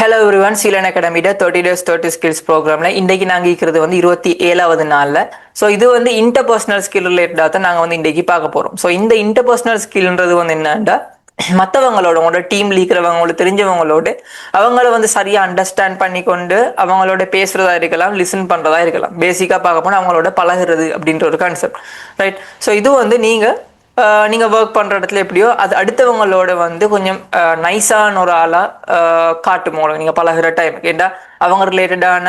Hello everyone, Seelan அகாடமியோட 30 days 30 skills ப்ரோக்ராம்ல இன்றைக்கு நாங்கள் இருக்கிறது வந்து 27வது நாளில். ஸோ இது வந்து இன்டர்பர்சனல் ஸ்கில் ரிலேட்டடாக தான் நாங்கள் வந்து இன்றைக்கு பார்க்க போகிறோம். ஸோ இந்த இன்டர்பர்சனல் ஸ்கில்ன்றது வந்து என்னன்னா, மற்றவங்களோட உங்களோட டீம்ல இருக்கிறவங்களோட தெரிஞ்சவங்களோட அவங்கள வந்து சரியாக அண்டர்ஸ்டாண்ட் பண்ணி கொண்டு அவங்களோட பேசுறதா இருக்கலாம், லிசன் பண்ணுறதா இருக்கலாம். பேசிக்காக பார்க்க போனால் அவங்களோட பழகுறது அப்படின்ற ஒரு கான்செப்ட், ரைட்? ஸோ இது வந்து நீங்கள் ஒர்க் பண்ணுற இடத்துல எப்படியோ அது அடுத்தவங்களோட வந்து கொஞ்சம் நைஸான ஒரு ஆளாக காட்டும் உங்களுக்கு நீங்கள் பழகுற டைம். ஏன்னா அவங்க ரிலேட்டடான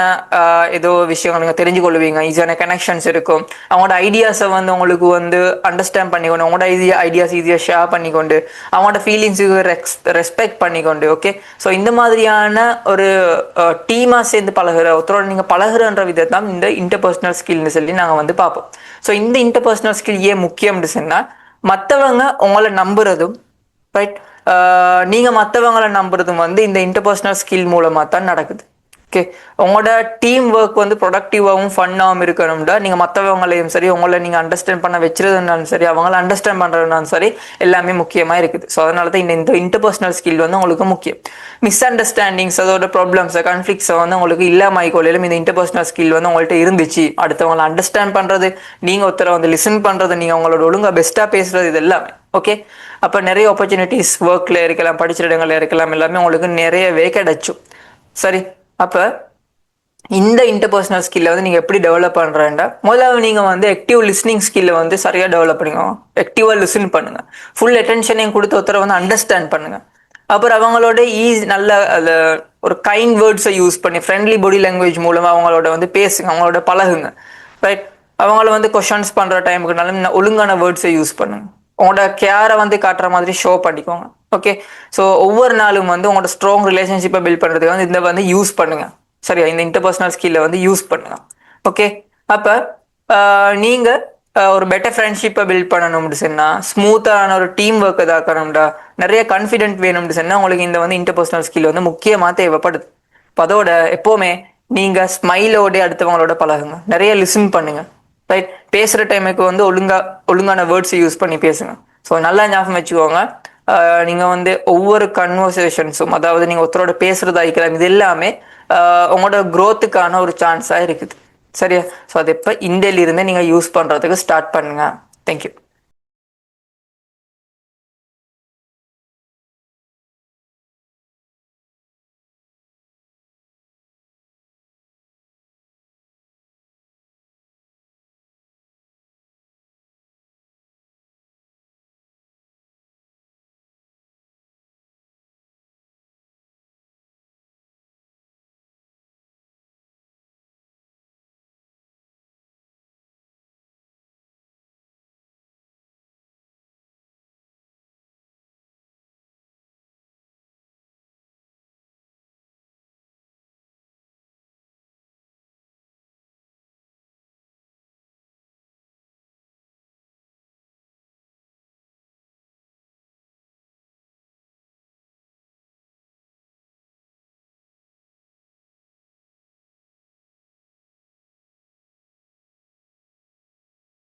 ஏதோ விஷயங்கள் நீங்கள் தெரிஞ்சு கொள்வீங்க, ஈஸியான கனெக்ஷன்ஸ் இருக்கும். அவங்களோட ஐடியாஸை வந்து உங்களுக்கு வந்து அண்டர்ஸ்டாண்ட் பண்ணிக்கொண்டு அவங்களோட ஐடியாஸ் ஈஸியாக ஷேர் பண்ணிக்கொண்டு அவங்களோட ஃபீலிங்ஸுக்கு ரெஸ்பெக்ட் பண்ணிக்கொண்டு, ஓகே. ஸோ இந்த மாதிரியான ஒரு டீமாக சேர்ந்து ஒருத்தரோட நீங்கள் பழகுறன்ற விதத்தான் இந்த இன்டர்பர்சனல் ஸ்கில்னு சொல்லி நாங்கள் வந்து பார்ப்போம். ஸோ இந்த இன்டர்பர்சனல் ஸ்கில் ஏன் முக்கியம்னு சொன்னால், மற்றவங்க உங்களை நம்புறதும், ரைட், நீங்கள் மற்றவங்களை நம்புறதும் வந்து இந்த இன்டர்பர்சனல் ஸ்கில் மூலமாக தான் நடக்குது. ஓகே, உங்களோட டீம் ஒர்க் வந்து ப்ரொடக்டிவாகவும் ஃபன்னாகவும் இருக்கணும்டா நீங்கள் மற்றவங்களையும் சரி உங்களை நீங்கள் அண்டர்ஸ்டாண்ட் பண்ண வச்சுருதுனாலும் சரி அவங்கள அண்டர்ஸ்டாண்ட் பண்ணுறதுனாலும் சரி எல்லாமே முக்கியமாக இருக்குது. ஸோ அதனால தான் இந்த இன்டர்பர்சனல் ஸ்கில் வந்து உங்களுக்கு முக்கியம். மிஸ் அண்டர்ஸ்டாண்டிங்ஸ், அதோட ப்ராப்ளம்ஸை கன்ஃப்ளிக்ஸை வந்து உங்களுக்கு இல்லாமல் கொள்ளையிலும் இந்த இன்டர்பர்சனல் ஸ்கில் வந்து உங்கள்கிட்ட இருந்துச்சு. அடுத்தவங்களை அண்டர்ஸ்டாண்ட் பண்ணுறது, நீங்கள் ஒருத்தரை வந்து லிசன் பண்ணுறது, நீங்கள் உங்களோட ஒழுங்காக பெஸ்ட்டாக பேசுகிறது, இது எல்லாமே ஓகே. அப்போ நிறைய ஆப்பர்ச்சுனிட்டிஸ் ஒர்க்கில் இருக்கலாம், படித்த இடங்களில் இருக்கலாம், எல்லாமே உங்களுக்கு நிறையவே கிடைச்சும். சரி, அப்போ இந்த இன்டர்பர்சனல் ஸ்கில்லை வந்து நீங்கள் எப்படி டெவலப் பண்ணுறேன்டா, முதல்ல நீங்கள் வந்து ஆக்டிவ் லிஸ்னிங் ஸ்கில்லை வந்து சரியாக டெவலப் பண்ணுங்க. ஆக்டிவாக லிசன் பண்ணுங்க, ஃபுல் அட்டென்ஷனையும் கொடுத்து ஒருத்தரை வந்து அண்டர்ஸ்டாண்ட் பண்ணுங்க. அப்புறம் அவங்களோட நல்ல அது ஒரு கைண்ட் வேர்ட்ஸை யூஸ் பண்ணி ஃப்ரெண்ட்லி பாடி லாங்குவேஜ் மூலமாக அவங்களோட வந்து பேசுங்க, அவங்களோட பழகுங்க, ரைட். அவங்கள வந்து கொஷன்ஸ் பண்ணுற டைமுக்கு நல்ல ஒழுங்கான வேர்ட்ஸை யூஸ் பண்ணுங்க. உங்களோட கேரை வந்து காட்டுற மாதிரி ஷோ பண்ணிக்கோங்க, ஓகே. ஸோ ஒவ்வொரு நாளும் வந்து உங்களோட ஸ்ட்ராங் ரிலேஷன்ஷிப்பை பில்ட் பண்ணுறதுக்கு வந்து இந்த வந்து யூஸ் பண்ணுங்க, சரியா? இந்த இன்டர்பர்சனல் ஸ்கில்லை வந்து யூஸ் பண்ணுங்க, ஓகே. அப்போ நீங்கள் ஒரு பெட்டர் ஃப்ரெண்ட்ஷிப்பை பில்ட் பண்ணணும்னு சொன்னால், ஸ்மூத்தான ஒரு டீம் ஒர்க் இதாக்கணும்டா, நிறைய கான்ஃபிடென்ட் வேணும்னு சொன்னால் உங்களுக்கு இந்த வந்து இன்டர்பர்சனல் ஸ்கில் வந்து முக்கியமாக தேவைப்படுது. இப்போ அதோட எப்போவுமே நீங்கள் ஸ்மைலோட அடுத்தவங்களோட பழகுங்க, நிறைய லிசன் பண்ணுங்க, ரைட். பேசுகிற டைமுக்கு வந்து ஒழுங்கான வேர்ட்ஸை யூஸ் பண்ணி பேசுங்க. ஸோ நல்லா ஞாபகம் வச்சுக்கோங்க, நீங்கள் வந்து ஒவ்வொரு கன்வர்சேஷன்ஸும், அதாவது நீங்கள் ஒருத்தரோட பேசுகிறதா இருக்கலாம், இது எல்லாமே உங்களோட க்ரோத்துக்கான ஒரு சான்ஸாக இருக்குது, சரியா? ஸோ அது இப்போ இந்தியிலிருந்தே நீங்கள் யூஸ் பண்ணுறதுக்கு ஸ்டார்ட் பண்ணுங்க. தேங்க்யூ.